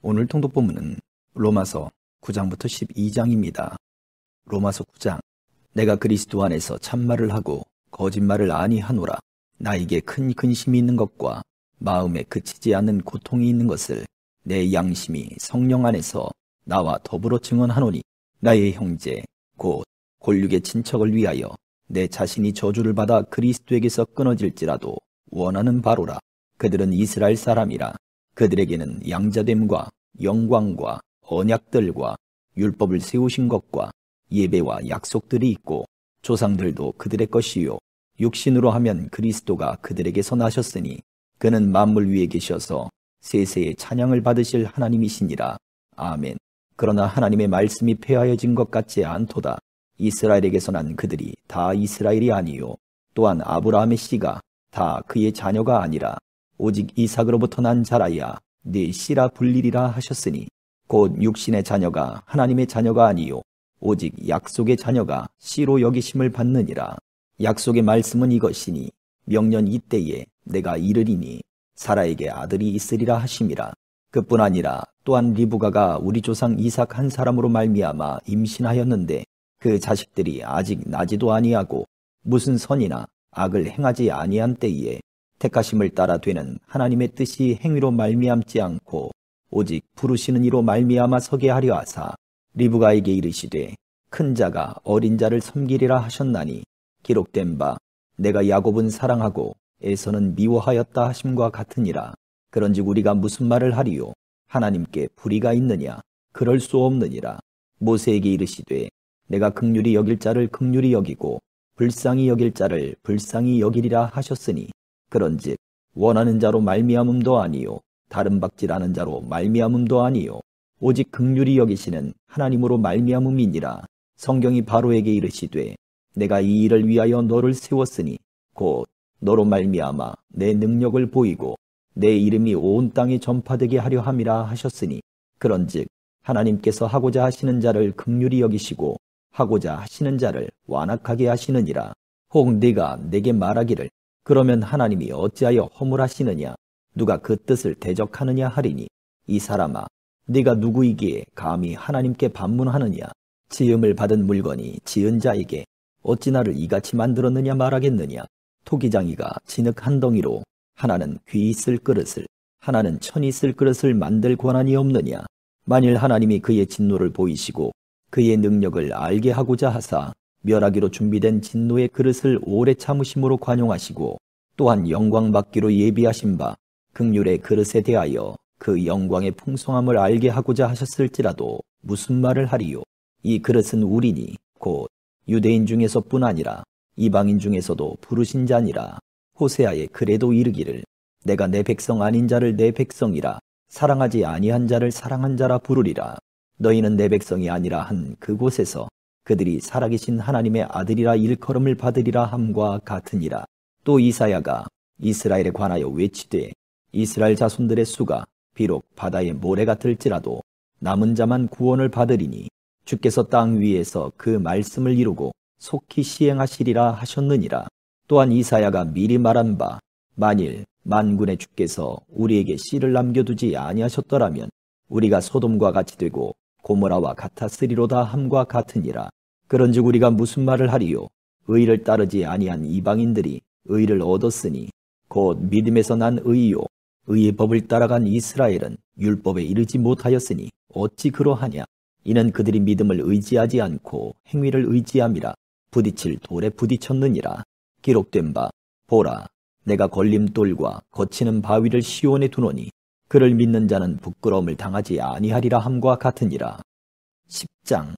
오늘 통독 본문은 로마서 9장부터 12장입니다. 로마서 9장. 내가 그리스도 안에서 참말을 하고 거짓말을 아니하노라. 나에게 큰 근심이 있는 것과 마음에 그치지 않는 고통이 있는 것을 내 양심이 성령 안에서 나와 더불어 증언하노니, 나의 형제 곧 골육의 친척을 위하여 내 자신이 저주를 받아 그리스도에게서 끊어질지라도 원하는 바로라. 그들은 이스라엘 사람이라. 그들에게는 양자됨과 영광과 언약들과 율법을 세우신 것과 예배와 약속들이 있고, 조상들도 그들의 것이요 육신으로 하면 그리스도가 그들에게서 나셨으니 그는 만물 위에 계셔서 세세의 찬양을 받으실 하나님이시니라. 아멘. 그러나 하나님의 말씀이 폐하여진 것 같지 않도다. 이스라엘에게서 난 그들이 다 이스라엘이 아니요 또한 아브라함의 씨가 다 그의 자녀가 아니라 오직 이삭으로부터 난 자라야 네 씨라 불리리라 하셨으니, 곧 육신의 자녀가 하나님의 자녀가 아니요 오직 약속의 자녀가 씨로 여기심을 받느니라. 약속의 말씀은 이것이니, 명년 이때에 내가 이르리니 사라에게 아들이 있으리라 하심이라. 그뿐 아니라 또한 리브가가 우리 조상 이삭 한 사람으로 말미암아 임신하였는데 그 자식들이 아직 나지도 아니하고 무슨 선이나 악을 행하지 아니한 때에 택하심을 따라 되는 하나님의 뜻이 행위로 말미암지 않고 오직 부르시는 이로 말미암아 서게 하려 하사, 리브가에게 이르시되 큰 자가 어린 자를 섬기리라 하셨나니, 기록된 바 내가 야곱은 사랑하고 에서는 미워하였다 하심과 같으니라. 그런즉 우리가 무슨 말을 하리요? 하나님께 불의가 있느냐? 그럴 수 없느니라. 모세에게 이르시되 내가 긍휼히 여길 자를 긍휼히 여기고 불쌍히 여길 자를 불쌍히 여기리라 하셨으니, 그런즉 원하는 자로 말미암음도 아니요 다른 박질하는 자로 말미암음도 아니요 오직 긍휼히 여기시는 하나님으로 말미암음이니라. 성경이 바로에게 이르시되 내가 이 일을 위하여 너를 세웠으니 곧 너로 말미암아 내 능력을 보이고 내 이름이 온 땅에 전파되게 하려 함이라 하셨으니, 그런즉 하나님께서 하고자 하시는 자를 긍휼히 여기시고 하고자 하시는 자를 완악하게 하시느니라. 혹 네가 내게 말하기를 그러면 하나님이 어찌하여 허물하시느냐? 누가 그 뜻을 대적하느냐 하리니, 이 사람아, 네가 누구이기에 감히 하나님께 반문하느냐? 지음을 받은 물건이 지은 자에게 어찌 나를 이같이 만들었느냐 말하겠느냐? 토기장이가 진흙 한 덩이로 하나는 귀 있을 그릇을 하나는 천이 있을 그릇을 만들 권한이 없느냐? 만일 하나님이 그의 진노를 보이시고 그의 능력을 알게 하고자 하사 멸하기로 준비된 진노의 그릇을 오래 참으심으로 관용하시고, 또한 영광 받기로 예비하신 바 긍휼의 그릇에 대하여 그 영광의 풍성함을 알게 하고자 하셨을지라도 무슨 말을 하리요? 이 그릇은 우리니 곧 유대인 중에서뿐 아니라 이방인 중에서도 부르신 자니라. 호세아에 그래도 이르기를 내가 내 백성 아닌 자를 내 백성이라, 사랑하지 아니한 자를 사랑한 자라 부르리라. 너희는 내 백성이 아니라 한 그곳에서 그들이 살아계신 하나님의 아들이라 일컬음을 받으리라 함과 같으니라. 또 이사야가 이스라엘에 관하여 외치되 이스라엘 자손들의 수가 비록 바다의 모래 같을지라도 남은 자만 구원을 받으리니 주께서 땅 위에서 그 말씀을 이루고 속히 시행하시리라 하셨느니라. 또한 이사야가 미리 말한 바 만일 만군의 주께서 우리에게 씨를 남겨두지 아니하셨더라면 우리가 소돔과 같이 되고 고모라와 같았으리로다 함과 같으니라. 그런즉 우리가 무슨 말을 하리요? 의를 따르지 아니한 이방인들이 의를 얻었으니 곧 믿음에서 난 의요 의의 법을 따라간 이스라엘은 율법에 이르지 못하였으니 어찌 그러하냐? 이는 그들이 믿음을 의지하지 않고 행위를 의지함이라. 부딪힐 돌에 부딪혔느니라. 기록된 바 보라, 내가 걸림돌과 거치는 바위를 시온에 두노니 그를 믿는 자는 부끄러움을 당하지 아니하리라 함과 같으니라. 10장.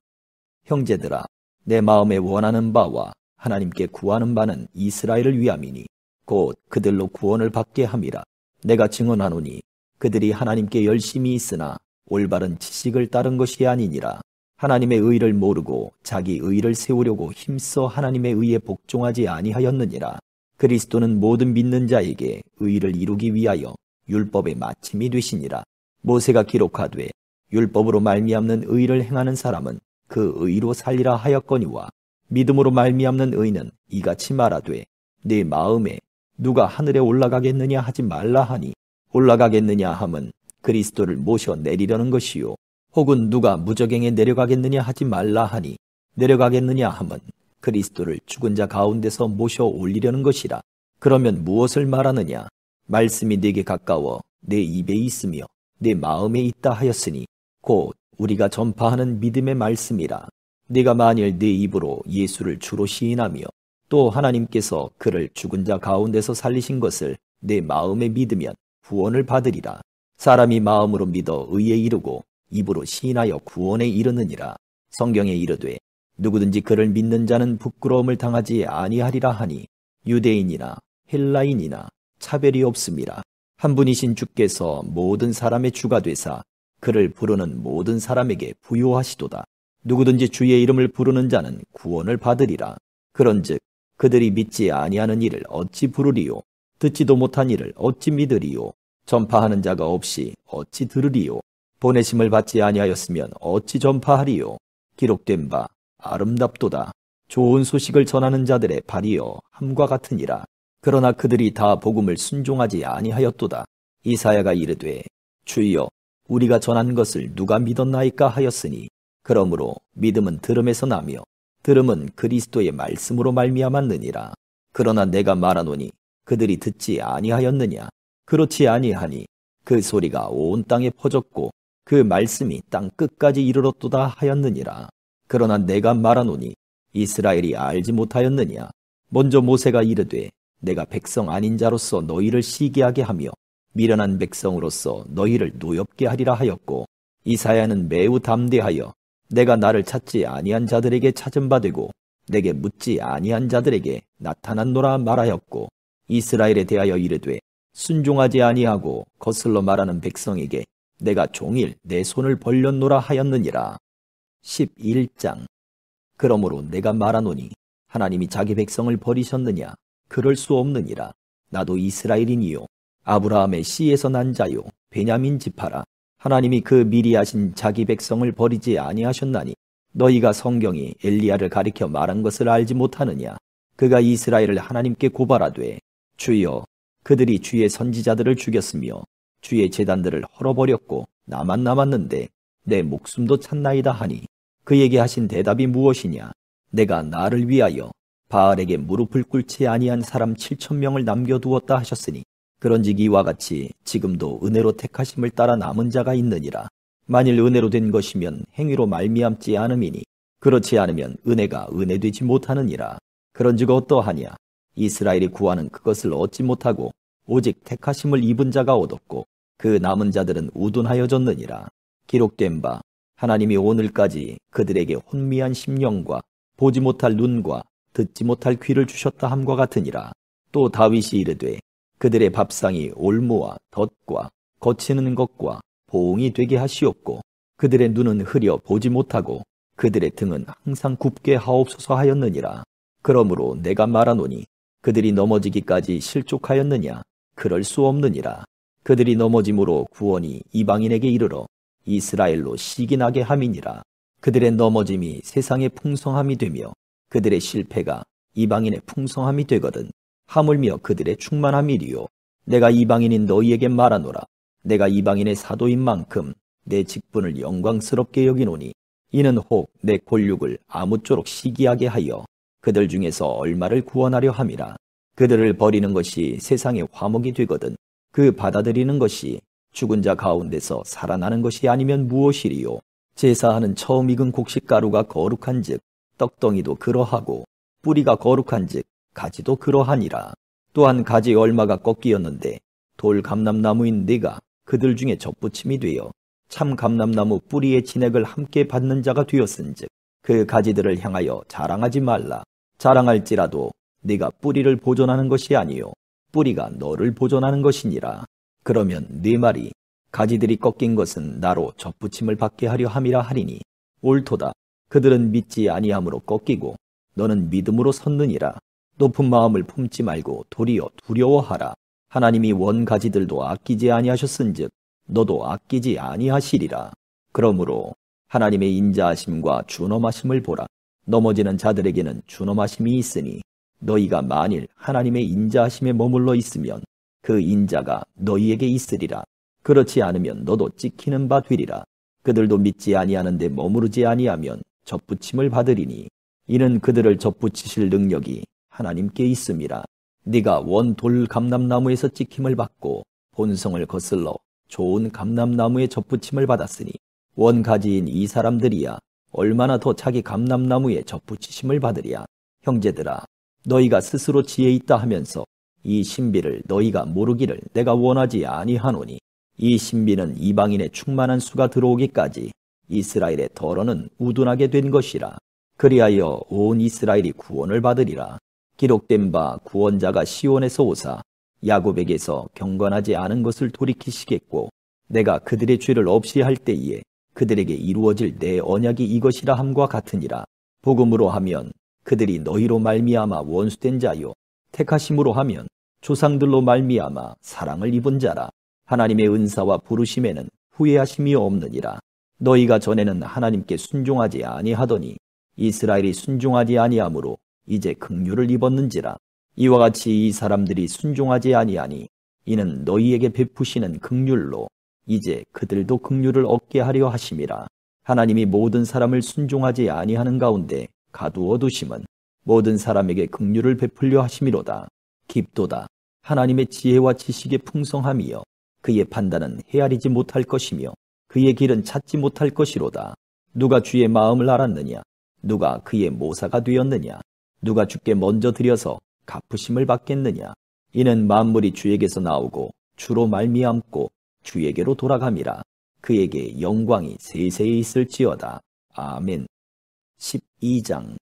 형제들아, 내 마음에 원하는 바와 하나님께 구하는 바는 이스라엘을 위함이니 곧 그들로 구원을 받게 함이라. 내가 증언하노니 그들이 하나님께 열심히 있으나 올바른 지식을 따른 것이 아니니라. 하나님의 의를 모르고 자기 의를 세우려고 힘써 하나님의 의에 복종하지 아니하였느니라. 그리스도는 모든 믿는 자에게 의를 이루기 위하여 율법의 마침이 되시니라. 모세가 기록하되 율법으로 말미암는 의를 행하는 사람은 그 의로 살리라 하였거니와, 믿음으로 말미암는 의는 이같이 말하되 네 마음에 누가 하늘에 올라가겠느냐 하지 말라 하니, 올라가겠느냐 함은 그리스도를 모셔 내리려는 것이요. 혹은 누가 무저갱에 내려가겠느냐 하지 말라 하니 내려가겠느냐 함은 그리스도를 죽은 자 가운데서 모셔 올리려는 것이라. 그러면 무엇을 말하느냐? 말씀이 내게 가까워 내 입에 있으며 내 마음에 있다 하였으니 곧 우리가 전파하는 믿음의 말씀이라. 네가 만일 내 입으로 예수를 주로 시인하며 또 하나님께서 그를 죽은 자 가운데서 살리신 것을 내 마음에 믿으면 구원을 받으리라. 사람이 마음으로 믿어 의에 이르고 입으로 시인하여 구원에 이르느니라. 성경에 이르되 누구든지 그를 믿는 자는 부끄러움을 당하지 아니하리라 하니 유대인이나 헬라인이나 차별이 없음이라. 한 분이신 주께서 모든 사람의 주가 되사 그를 부르는 모든 사람에게 부요하시도다. 누구든지 주의 이름을 부르는 자는 구원을 받으리라. 그런즉 그들이 믿지 아니하는 이를 어찌 부르리요? 듣지도 못한 이를 어찌 믿으리요? 전파하는 자가 없이 어찌 들으리요? 보내심을 받지 아니하였으면 어찌 전파하리요? 기록된 바 아름답도다. 좋은 소식을 전하는 자들의 발이여 함과 같으니라. 그러나 그들이 다 복음을 순종하지 아니하였도다. 이사야가 이르되 주여 우리가 전한 것을 누가 믿었나이까 하였으니 그러므로 믿음은 들음에서 나며 들음은 그리스도의 말씀으로 말미암았느니라. 그러나 내가 말하노니 그들이 듣지 아니하였느냐? 그렇지 아니하니 그 소리가 온 땅에 퍼졌고 그 말씀이 땅 끝까지 이르렀도다 하였느니라. 그러나 내가 말하노니 이스라엘이 알지 못하였느냐? 먼저 모세가 이르되 내가 백성 아닌 자로서 너희를 시기하게 하며 미련한 백성으로서 너희를 노엽게 하리라 하였고, 이사야는 매우 담대하여 내가 나를 찾지 아니한 자들에게 찾은 바 되고 내게 묻지 아니한 자들에게 나타났노라 말하였고, 이스라엘에 대하여 이르되 순종하지 아니하고 거슬러 말하는 백성에게 내가 종일 내 손을 벌렸노라 하였느니라. 11장. 그러므로 내가 말하노니 하나님이 자기 백성을 버리셨느냐? 그럴 수 없느니라. 나도 이스라엘인이요 아브라함의 씨에서 난 자요 베냐민 지파라. 하나님이 그 미리 하신 자기 백성을 버리지 아니하셨나니 너희가 성경이 엘리야를 가리켜 말한 것을 알지 못하느냐? 그가 이스라엘을 하나님께 고발하되 주여 그들이 주의 선지자들을 죽였으며 주의 제단들을 헐어버렸고 나만 남았는데 내 목숨도 찾나이다 하니 그에게 하신 대답이 무엇이냐? 내가 나를 위하여 바알에게 무릎을 꿇지 아니한 사람 7,000명을 남겨두었다 하셨으니 그런즉 이와 같이 지금도 은혜로 택하심을 따라 남은 자가 있느니라. 만일 은혜로 된 것이면 행위로 말미암지 않음이니 그렇지 않으면 은혜가 은혜되지 못하느니라. 그런즉 어떠하냐? 이스라엘이 구하는 그것을 얻지 못하고 오직 택하심을 입은 자가 얻었고 그 남은 자들은 우둔하여졌느니라. 기록된 바 하나님이 오늘까지 그들에게 혼미한 심령과 보지 못할 눈과 듣지 못할 귀를 주셨다 함과 같으니라. 또 다윗이 이르되 그들의 밥상이 올무와 덫과 거치는 것과 보응이 되게 하시옵고 그들의 눈은 흐려 보지 못하고 그들의 등은 항상 굽게 하옵소서 하였느니라. 그러므로 내가 말하노니 그들이 넘어지기까지 실족하였느냐? 그럴 수 없느니라. 그들이 넘어짐으로 구원이 이방인에게 이르러 이스라엘로 시기나게 함이니라. 그들의 넘어짐이 세상의 풍성함이 되며 그들의 실패가 이방인의 풍성함이 되거든 하물며 그들의 충만함이리요. 내가 이방인인 너희에게 말하노라. 내가 이방인의 사도인 만큼 내 직분을 영광스럽게 여기노니 이는 혹 내 권력을 아무쪼록 시기하게 하여 그들 중에서 얼마를 구원하려 함이라. 그들을 버리는 것이 세상의 화목이 되거든 그 받아들이는 것이 죽은 자 가운데서 살아나는 것이 아니면 무엇이리요? 제사하는 처음 익은 곡식가루가 거룩한즉 떡덩이도 그러하고 뿌리가 거룩한즉 가지도 그러하니라. 또한 가지 얼마가 꺾이었는데 돌 감람나무인 네가 그들 중에 접붙임이 되어 참 감람나무 뿌리의 진액을 함께 받는 자가 되었은즉 그 가지들을 향하여 자랑하지 말라. 자랑할지라도 네가 뿌리를 보존하는 것이 아니요 뿌리가 너를 보존하는 것이니라. 그러면 네 말이 가지들이 꺾인 것은 나로 접붙임을 받게 하려 함이라 하리니 옳도다. 그들은 믿지 아니함으로 꺾이고 너는 믿음으로 섰느니라. 높은 마음을 품지 말고 도리어 두려워하라. 하나님이 원 가지들도 아끼지 아니하셨은즉 너도 아끼지 아니하시리라. 그러므로 하나님의 인자하심과 준엄하심을 보라. 넘어지는 자들에게는 준엄하심이 있으니 너희가 만일 하나님의 인자하심에 머물러 있으면 그 인자가 너희에게 있으리라. 그렇지 않으면 너도 찍히는 바 되리라. 그들도 믿지 아니하는데 머무르지 아니하면 접붙임을 받으리니 이는 그들을 접붙이실 능력이 하나님께 있음이라. 네가 원 돌 감람나무에서 찍힘을 받고 본성을 거슬러 좋은 감람나무에 접붙임을 받았으니 원 가지인 이 사람들이야 얼마나 더 자기 감람나무에 접붙이심을 받으랴. 형제들아, 너희가 스스로 지혜 있다 하면서 이 신비를 너희가 모르기를 내가 원하지 아니하노니 이 신비는 이방인의 충만한 수가 들어오기까지 이스라엘의 덜어는 우둔하게 된 것이라. 그리하여 온 이스라엘이 구원을 받으리라. 기록된 바 구원자가 시온에서 오사 야곱에게서 경건하지 않은 것을 돌이키시겠고 내가 그들의 죄를 없이 할 때에 그들에게 이루어질 내 언약이 이것이라 함과 같으니라. 복음으로 하면 그들이 너희로 말미암아 원수된 자요, 택하심으로 하면 조상들로 말미암아 사랑을 입은 자라. 하나님의 은사와 부르심에는 후회하심이 없느니라. 너희가 전에는 하나님께 순종하지 아니하더니 이스라엘이 순종하지 아니하므로 이제 긍휼을 입었는지라. 이와 같이 이 사람들이 순종하지 아니하니 이는 너희에게 베푸시는 긍휼로 이제 그들도 긍휼을 얻게 하려 하심이라. 하나님이 모든 사람을 순종하지 아니하는 가운데 가두어 두심은 모든 사람에게 긍휼을 베풀려 하심이로다. 깊도다. 하나님의 지혜와 지식의 풍성함이여 그의 판단은 헤아리지 못할 것이며 그의 길은 찾지 못할 것이로다. 누가 주의 마음을 알았느냐? 누가 그의 모사가 되었느냐? 누가 주께 먼저 드려서 갚으심을 받겠느냐? 이는 만물이 주에게서 나오고 주로 말미암고 주에게로 돌아감이라. 그에게 영광이 세세에 있을지어다. 아멘. 12장.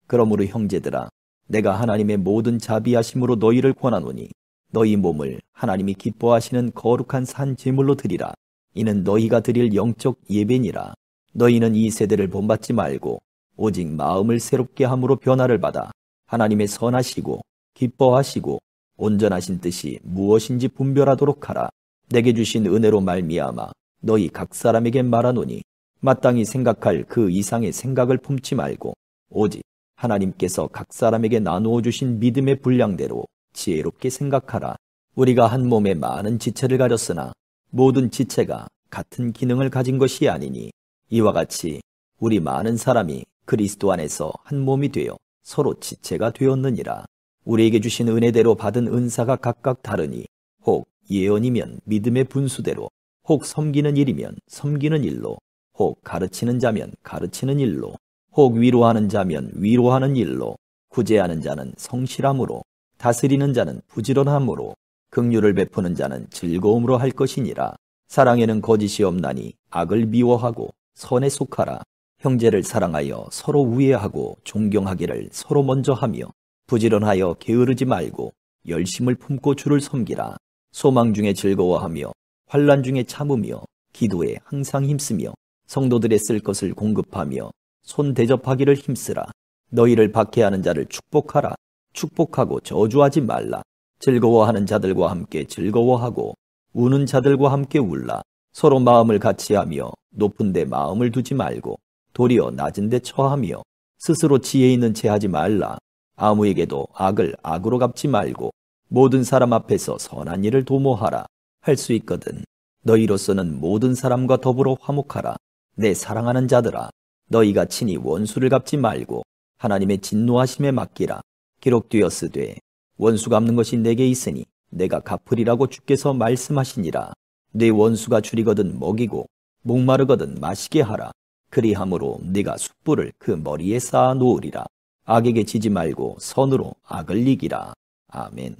그러므로 형제들아, 내가 하나님의 모든 자비하심으로 너희를 권하노니 너희 몸을 하나님이 기뻐하시는 거룩한 산 제물로 드리라. 이는 너희가 드릴 영적 예배니라. 너희는 이 세대를 본받지 말고 오직 마음을 새롭게 함으로 변화를 받아 하나님의 선하시고 기뻐하시고 온전하신 뜻이 무엇인지 분별하도록 하라. 내게 주신 은혜로 말미암아 너희 각 사람에게 말하노니 마땅히 생각할 그 이상의 생각을 품지 말고 오직 하나님께서 각 사람에게 나누어 주신 믿음의 분량대로 지혜롭게 생각하라. 우리가 한 몸에 많은 지체를 가졌으나 모든 지체가 같은 기능을 가진 것이 아니니 이와 같이 우리 많은 사람이 그리스도 안에서 한 몸이 되어 서로 지체가 되었느니라. 우리에게 주신 은혜대로 받은 은사가 각각 다르니 혹 예언이면 믿음의 분수대로, 혹 섬기는 일이면 섬기는 일로, 혹 가르치는 자면 가르치는 일로, 혹 위로하는 자면 위로하는 일로, 구제하는 자는 성실함으로, 다스리는 자는 부지런함으로, 긍휼을 베푸는 자는 즐거움으로 할 것이니라. 사랑에는 거짓이 없나니 악을 미워하고 선에 속하라. 형제를 사랑하여 서로 우애하고 존경하기를 서로 먼저 하며 부지런하여 게으르지 말고 열심을 품고 주를 섬기라. 소망 중에 즐거워하며 환난 중에 참으며 기도에 항상 힘쓰며 성도들의 쓸 것을 공급하며 손 대접하기를 힘쓰라. 너희를 박해하는 자를 축복하라. 축복하고 저주하지 말라. 즐거워하는 자들과 함께 즐거워하고 우는 자들과 함께 울라. 서로 마음을 같이하며 높은 데 마음을 두지 말고 도리어 낮은 데 처하며 스스로 지혜 있는 채 하지 말라. 아무에게도 악을 악으로 갚지 말고 모든 사람 앞에서 선한 일을 도모하라. 할 수 있거든 너희로서는 모든 사람과 더불어 화목하라. 내 사랑하는 자들아, 너희가 친히 원수를 갚지 말고 하나님의 진노하심에 맡기라. 기록되었으되 원수 갚는 것이 내게 있으니 내가 갚으리라고 주께서 말씀하시니라. 내 원수가 줄이거든 먹이고 목마르거든 마시게 하라. 그리함으로 네가 숯불을 그 머리에 쌓아 놓으리라. 악에게 지지 말고 선으로 악을 이기라. 아멘.